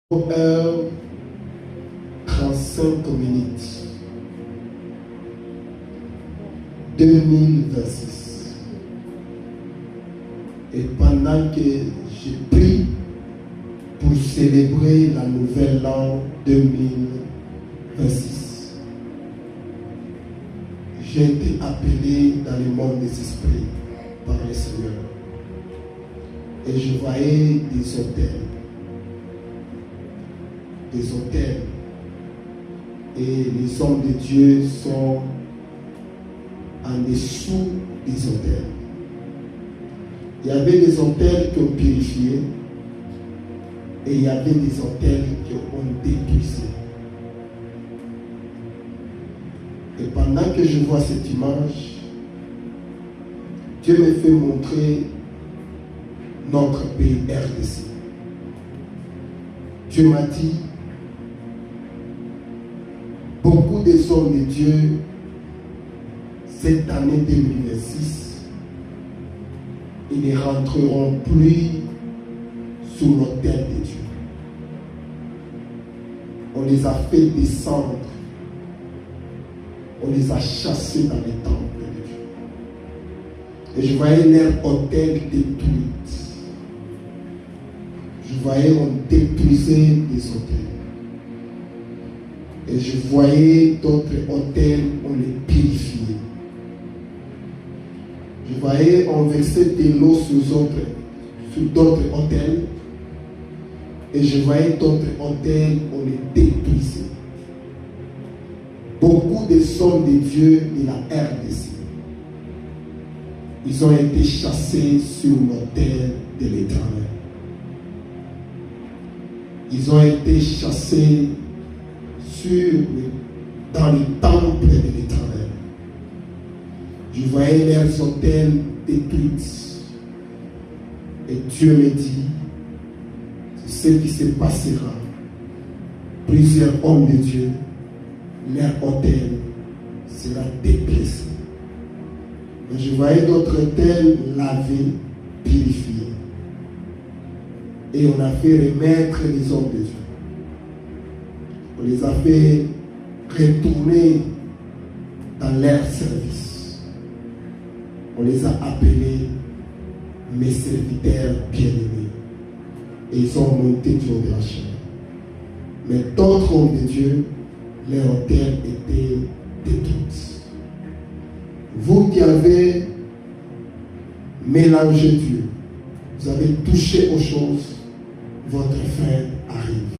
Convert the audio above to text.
Heure 35 minutes 2026. Et pendant que j'ai pris pour célébrer la nouvelle an 2026, j'ai été appelé dans le monde des esprits par le Seigneur. Et je voyais des hôtels. Et les hommes de Dieu sont en dessous des hôtels. Il y avait des hôtels qui ont purifié et il y avait des hôtels qui ont détruit. Et pendant que je vois cette image, Dieu me fait montrer notre pays RDC. Dieu m'a dit, beaucoup des hommes de Dieu, cette année 2026, ils ne rentreront plus sous l'autel de Dieu. On les a fait descendre, on les a chassés dans les temples de Dieu. Et je voyais leur autel détruit. Je voyais on détruisait des hôtels. Et je voyais d'autres hôtels, on les purifiait. Je voyais on versait de l'eau sur d'autres hôtels. Et je voyais d'autres hôtels, on les détruisait. Beaucoup de hommes de Dieu de la RDC, ils ont été chassés sur l'autel de l'Éternel. Ils ont été chassés dans le temple de l'Éternel. Je voyais leurs hôtels détruits. Et Dieu me dit, c'est ce qui se passera. Plusieurs hommes de Dieu, leur hôtel sera déplacé. Mais je voyais d'autres hôtels lavés, purifiés. Et on a fait remettre les hommes de Dieu. On les a fait retourner dans leur service. On les a appelés mes serviteurs bien-aimés. Et ils ont monté du haut de la chaîne. Mais d'autres hommes de Dieu, leur hôtel était détruit. Vous qui avez mélangé Dieu, vous avez touché aux choses, votre frère arrive.